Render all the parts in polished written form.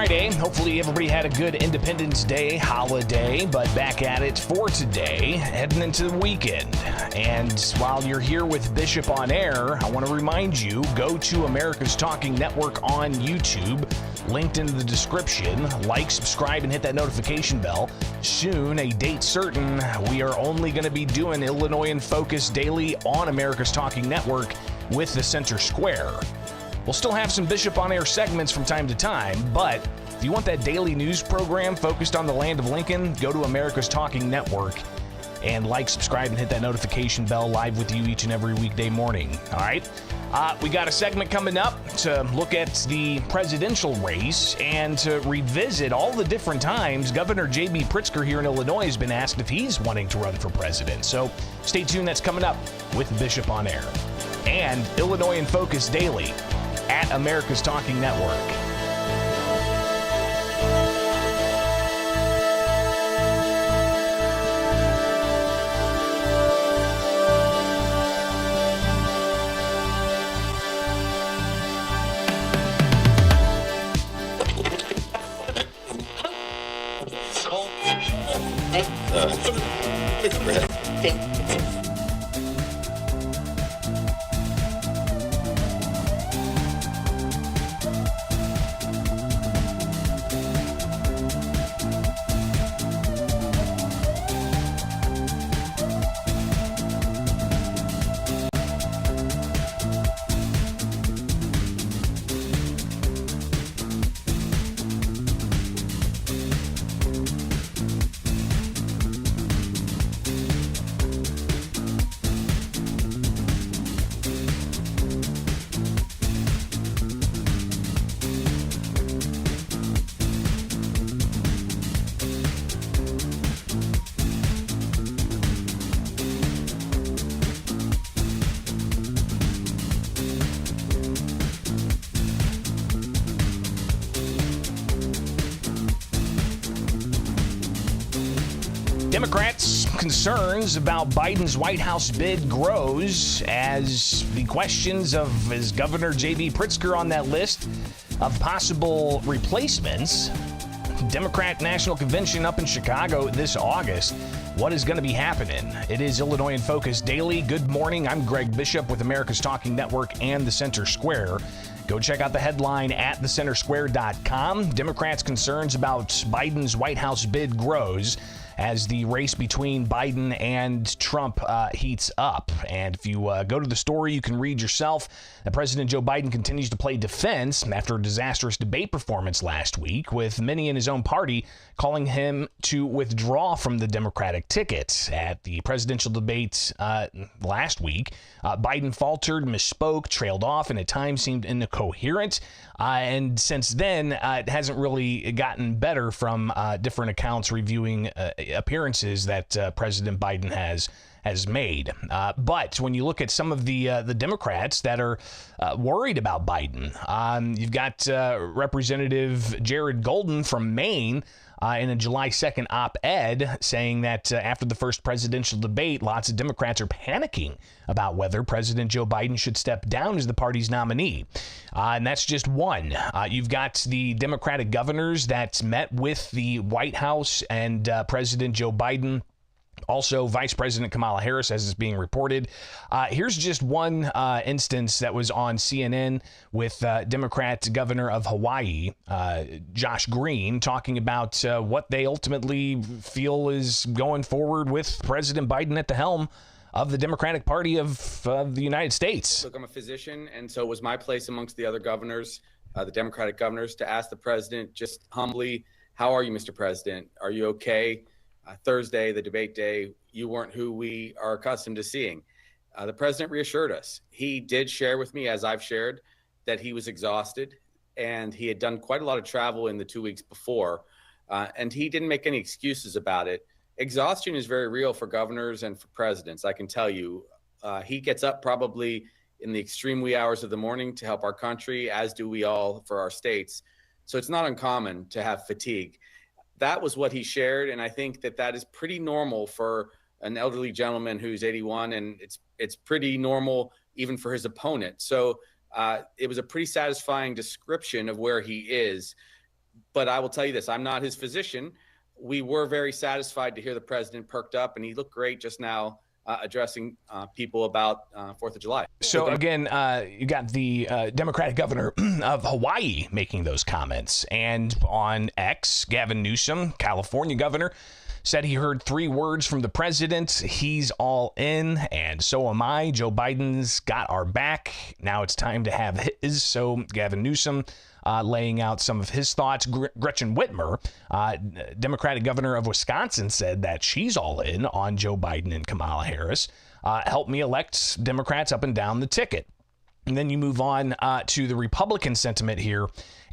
Friday. Hopefully everybody had a good Independence Day holiday, but back at it for today, heading into the weekend. And while you're here with Bishop on Air, I want to remind you, go to America's Talking Network on YouTube, linked in the description. Like, subscribe, and hit that notification bell. Soon, a date certain, we are only going to be doing Illinois in Focus daily on America's Talking Network with the Center Square. We'll still have some Bishop on Air segments from time to time, but if you want that daily news program focused on the land of Lincoln, go to America's Talking Network and like, subscribe, and hit that notification bell. Live with you each and every weekday morning. All right? We got a segment coming up to look at the presidential race and to revisit all the different times Governor JB Pritsker here in Illinois has been asked if he's wanting to run for president. So stay tuned. That's coming up with Bishop on Air and Illinois in Focus Daily at America's Talking Network. Democrats' concerns about Biden's White House bid grows as the questions of is Governor JB Pritsker on that list of possible replacements. Democrat National Convention up in Chicago this August. What is going to be happening? It is Illinois in Focus Daily. Good morning. I'm Greg Bishop with America's Talking Network and the Center Square. Go check out the headline at thecentersquare.com. Democrats' concerns about Biden's White House bid grows as the race between Biden and Trump heats up. And if you go to the story, you can read yourself that President Joe Biden continues to play defense after a disastrous debate performance last week, with many in his own party calling him to withdraw from the Democratic ticket. At the presidential debate last week, Biden faltered, misspoke, trailed off, and at times seemed incoherent. And since then, it hasn't really gotten better from different accounts reviewing appearances that President Biden has made. But when you look at some of the Democrats that are worried about Biden, you've got Representative Jared Golden from Maine in a July 2nd op-ed saying that after the first presidential debate, lots of Democrats are panicking about whether President Joe Biden should step down as the party's nominee. And that's just one. You've got the Democratic governors that met with the White House and President Joe Biden. Also, Vice President Kamala Harris, as is being reported. Here's just one instance that was on CNN with Democrat Governor of Hawaii, Josh Green, talking about what they ultimately feel is going forward with President Biden at the helm of the Democratic Party of the United States. Look, I'm a physician, and so it was my place amongst the other governors, the Democratic governors, to ask the president just humbly, how are you, Mr. President? Are you okay? Thursday, the debate day, you weren't who we are accustomed to seeing. The president reassured us. He did share with me, as I've shared, that he was exhausted and he had done quite a lot of travel in the 2 weeks before. And he didn't make any excuses about it. Exhaustion is very real for governors and for presidents. I can tell you, he gets up probably in the extreme wee hours of the morning to help our country, as do we all for our states. So it's not uncommon to have fatigue. That was what he shared. And I think that that is pretty normal for an elderly gentleman who's 81, and it's pretty normal even for his opponent. So it was a pretty satisfying description of where he is. But I will tell you this, I'm not his physician. We were very satisfied to hear the president perked up, and he looked great just now addressing people about 4th of July. So again, you got the Democratic governor of Hawaii making those comments. And on X, Gavin Newsom, California governor, said he heard 3 words from the president. He's all in, and so am I. Joe Biden's got our back. Now it's time to have his. So Gavin Newsom laying out some of his thoughts. Gretchen Whitmer, Democratic governor of Wisconsin, said that she's all in on Joe Biden and Kamala Harris. Help me elect Democrats up and down the ticket. And then you move on to the Republican sentiment here.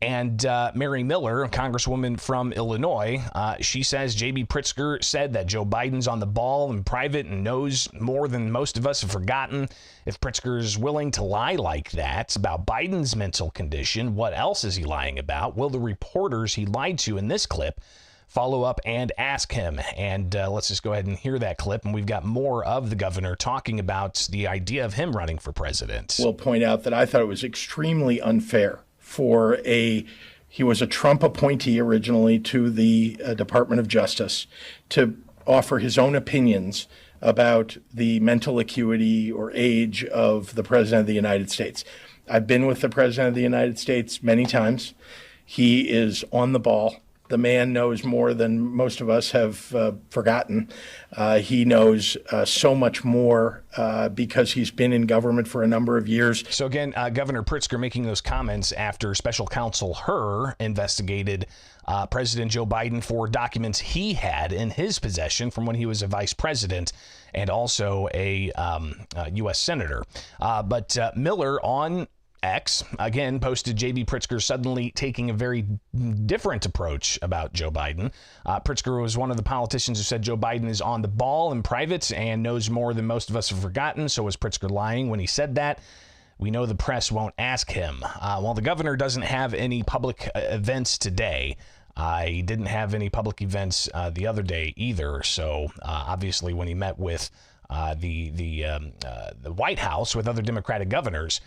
And Mary Miller, Congresswoman from Illinois, she says JB Pritsker said that Joe Biden's on the ball in private and knows more than most of us have forgotten. If Pritzker is willing to lie like that about Biden's mental condition, what else is he lying about? Will the reporters he lied to in this clip follow up and ask him? And let's just go ahead and hear that clip. And we've got more of the governor talking about the idea of him running for president. We'll point out that I thought it was extremely unfair for he was a Trump appointee originally to the Department of Justice, to offer his own opinions about the mental acuity or age of the President of the United States. I've been with the President of the United States many times. He is on the ball. The man knows more than most of us have forgotten. He knows so much more because he's been in government for a number of years. So again, Governor Pritzker making those comments after Special Counsel Hur investigated President Joe Biden for documents he had in his possession from when he was a vice president and also a U.S. senator. But Miller on X, again, posted JB Pritzker suddenly taking a very different approach about Joe Biden. Pritzker was one of the politicians who said Joe Biden is on the ball in private and knows more than most of us have forgotten. So was Pritzker lying when he said that? We know the press won't ask him. While the governor doesn't have any public events today, he didn't have any public events the other day either. So obviously when he met with the White House with other Democratic governors,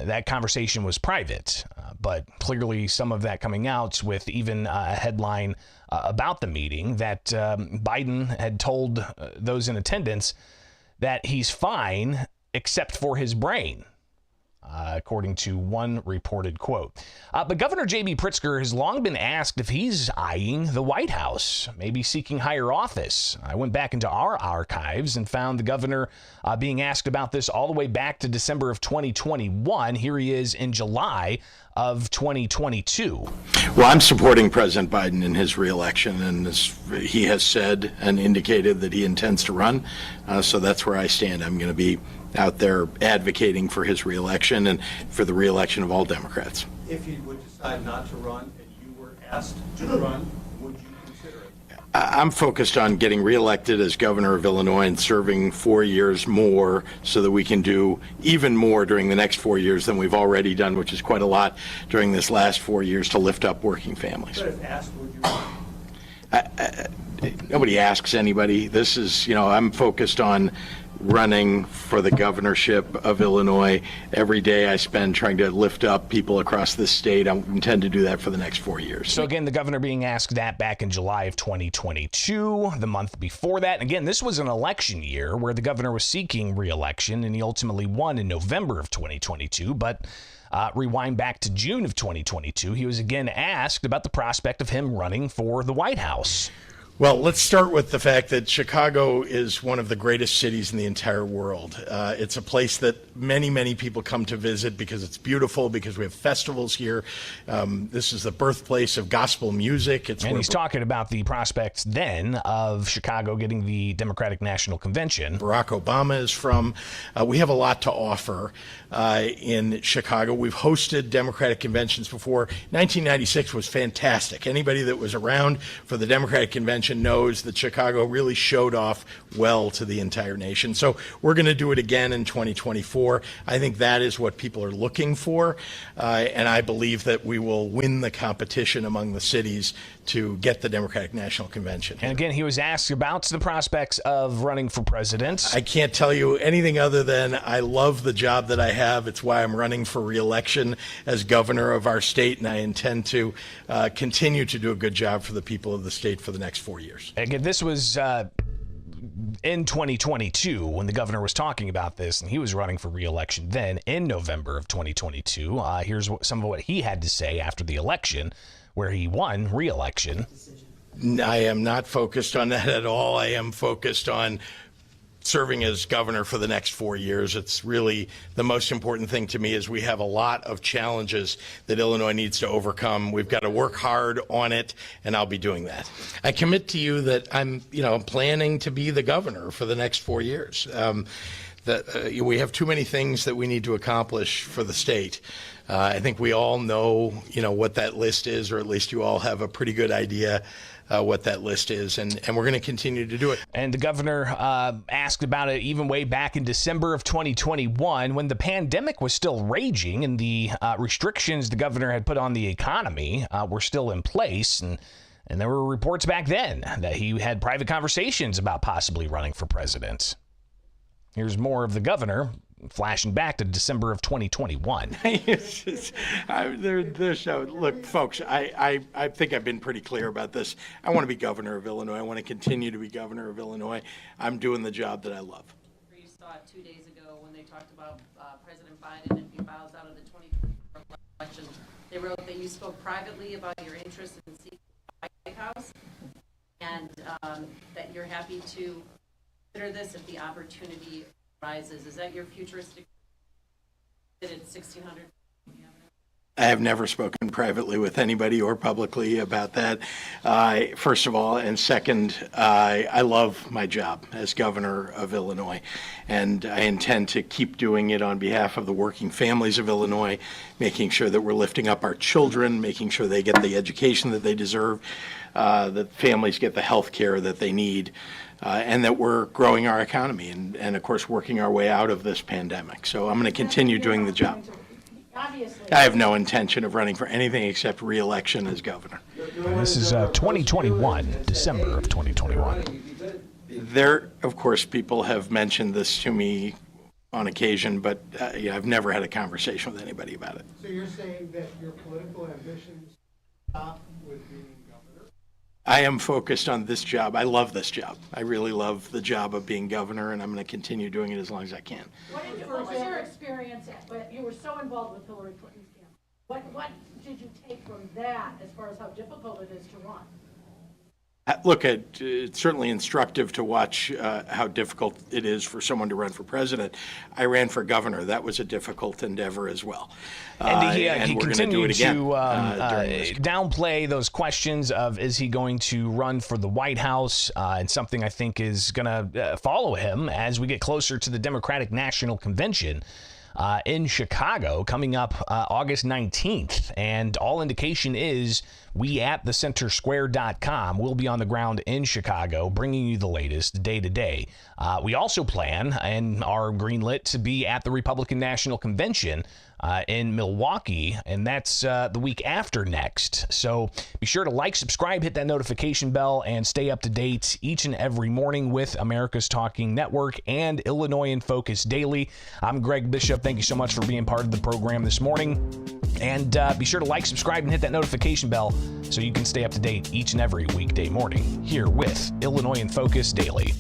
that conversation was private, but clearly some of that coming out with even a headline about the meeting that Biden had told those in attendance that he's fine except for his brain, according to one reported quote. But Governor JB Pritsker has long been asked if he's eyeing the White House, maybe seeking higher office. I went back into our archives and found the governor being asked about this all the way back to December of 2021. Here he is in July of 2022. Well, I'm supporting President Biden in his reelection, and he has said and indicated that he intends to run. So that's where I stand. I'm going to be out there advocating for his reelection and for the reelection of all Democrats. If he would decide not to run and you were asked to run, would you consider it? I'm focused on getting reelected as governor of Illinois and serving 4 years more so that we can do even more during the next 4 years than we've already done, which is quite a lot during this last 4 years to lift up working families. But if asked, would you run? Nobody asks anybody. This is, I'm focused on running for the governorship of Illinois. Every day I spend trying to lift up people across this state. I intend to do that for the next 4 years. So again, the governor being asked that back in July of 2022, the month before that. And again, this was an election year where the governor was seeking re-election, and he ultimately won in November of 2022. But rewind back to June of 2022, he was again asked about the prospect of him running for the White House. Well, let's start with the fact that Chicago is one of the greatest cities in the entire world. It's a place that many, many people come to visit because it's beautiful, because we have festivals here. This is the birthplace of gospel music. And he's talking about the prospects then of Chicago getting the Democratic National Convention. Barack Obama is from. We have a lot to offer in Chicago. We've hosted Democratic conventions before. 1996 was fantastic. Anybody that was around for the Democratic Convention knows that Chicago really showed off well to the entire nation. So we're going to do it again in 2024. I think that is what people are looking for, and I believe that we will win the competition among the cities to get the Democratic National Convention. And again, he was asked about the prospects of running for president. I can't tell you anything other than I love the job that I have. It's why I'm running for re-election as governor of our state, and I intend to continue to do a good job for the people of the state for the next 4 years. Again, this was in 2022 when the governor was talking about this, and he was running for re-election then in November of 2022. Here's some of what he had to say after the election, where he won re-election. I am not focused on that at all. I am focused on serving as governor for the next 4 years. It's really the most important thing to me is we have a lot of challenges that Illinois needs to overcome. We've got to work hard on it, and I'll be doing that. I commit to you that I'm planning to be the governor for the next 4 years. We have too many things that we need to accomplish for the state. I think we all know, what that list is, or at least you all have a pretty good idea what that list is, and we're going to continue to do it. And the governor asked about it even way back in December of 2021 when the pandemic was still raging and the restrictions the governor had put on the economy were still in place. And there were reports back then that he had private conversations about possibly running for president. Here's more of the governor flashing back to December of 2021. Look, folks, I think I've been pretty clear about this. I want to be governor of Illinois. I want to continue to be governor of Illinois. I'm doing the job that I love. You saw it 2 days ago when they talked about President Biden if he bows out of the 2024 election. They wrote that you spoke privately about your interest in seeking the White House and that you're happy to consider this if the opportunity rises. Is that your futuristic? That it's 1,600? I have never spoken privately with anybody or publicly about that, first of all. And second, I love my job as governor of Illinois, and I intend to keep doing it on behalf of the working families of Illinois, making sure that we're lifting up our children, making sure they get the education that they deserve, that families get the health care that they need, and that we're growing our economy and, of course, working our way out of this pandemic. So I'm going to continue doing the job. I have no intention of running for anything except re-election as governor. This is 2021, December of 2021. There, of course, people have mentioned this to me on occasion, but I've never had a conversation with anybody about it. So you're saying that your political ambitions stop with being governor? I am focused on this job. I love this job. I really love the job of being governor, and I'm going to continue doing it as long as I can. What was your experience at, you were so involved with Hillary Clinton's campaign. What did you take from that as far as how difficult it is to run? Look, it's certainly instructive to watch how difficult it is for someone to run for president. I ran for governor. That was a difficult endeavor as well. And he we're going to do it again. Downplay those questions of is he going to run for the White House, and something I think is going to follow him as we get closer to the Democratic National Convention in Chicago coming up August 19th. And all indication is we at thecentersquare.com will be on the ground in Chicago, bringing you the latest day to day. We also plan and are greenlit to be at the Republican National Convention in Milwaukee, and that's the week after next. So be sure to like, subscribe, hit that notification bell, and stay up to date each and every morning with America's Talking Network and Illinois in Focus Daily. I'm Greg Bishop. Thank you so much for being part of the program this morning. And be sure to like, subscribe, and hit that notification bell so you can stay up to date each and every weekday morning here with Illinois in Focus Daily.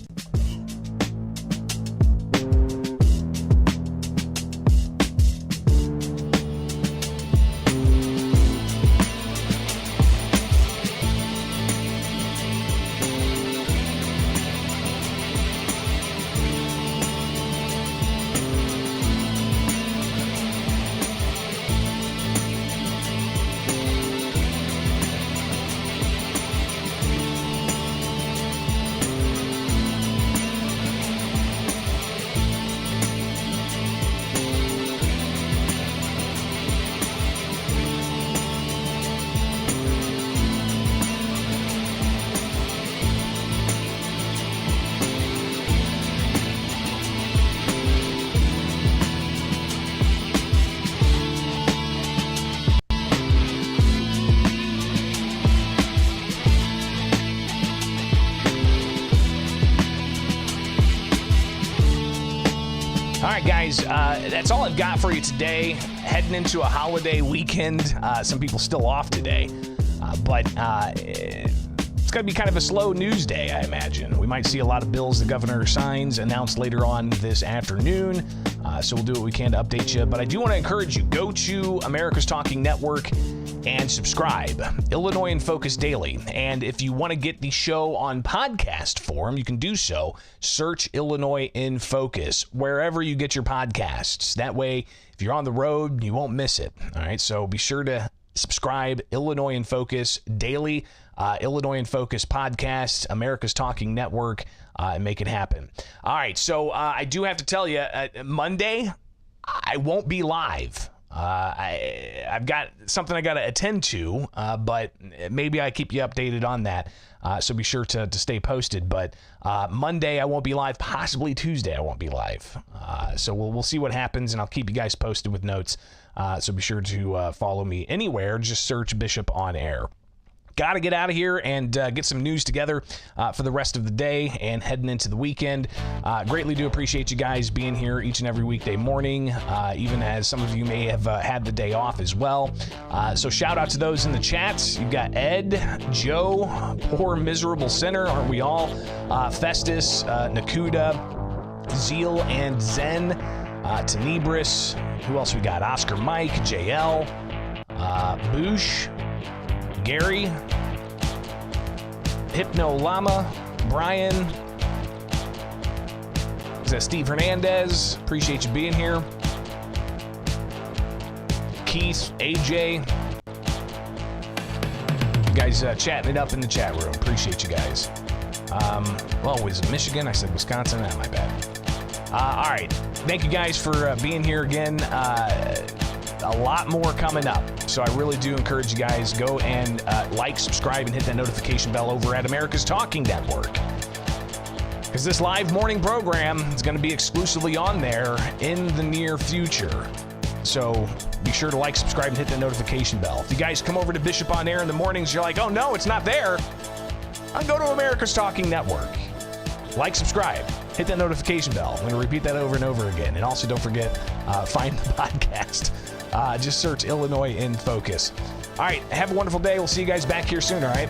right, guys, that's all I've got for you today. Heading into a holiday weekend. Some people still off today, but it's going to be kind of a slow news day, I imagine. We might see a lot of bills the governor signs announced later on this afternoon, so we'll do what we can to update you. But I do want to encourage you, go to America's Talking Network and subscribe. Illinois in Focus Daily. And if you want to get the show on podcast form, you can do so. Search Illinois in Focus wherever you get your podcasts. That way, if you're on the road, you won't miss it. All right, so be sure to subscribe. Illinois in Focus Daily, Illinois in Focus Podcast, America's Talking Network, and make it happen. All right, so I do have to tell you, Monday, I won't be live. I've got something I got to attend to, but maybe I keep you updated on that. So be sure to stay posted. But Monday I won't be live. Possibly Tuesday I won't be live. So we'll see what happens, and I'll keep you guys posted with notes. So be sure to follow me anywhere. Just search Bishop on Air. Got to get out of here and get some news together for the rest of the day and heading into the weekend. Greatly do appreciate you guys being here each and every weekday morning, even as some of you may have had the day off as well. So shout out to those in the chats. You've got Ed, Joe, poor miserable sinner, aren't we all? Festus, Nakuda, Zeal and Zen, Tenebris. Who else we got? Oscar Mike, JL, Boosh, Gary, Hypno Llama, Brian, is that Steve Hernandez? Appreciate you being here. Keith, AJ, you guys chatting it up in the chat room. Appreciate you guys. Well, was it Michigan? I said Wisconsin. My bad. All right. Thank you guys for being here again. A lot more coming up. So I really do encourage you guys, go and like, subscribe, and hit that notification bell over at America's Talking Network. Because this live morning program is going to be exclusively on there in the near future. So be sure to like, subscribe, and hit that notification bell. If you guys come over to Bishop on Air in the mornings, you're like, oh no, it's not there. I'll go to America's Talking Network. Like, subscribe, hit that notification bell. I'm going to repeat that over and over again. And also don't forget, find the podcast. Just search Illinois in Focus. All right, have a wonderful day. We'll see you guys back here soon, all right?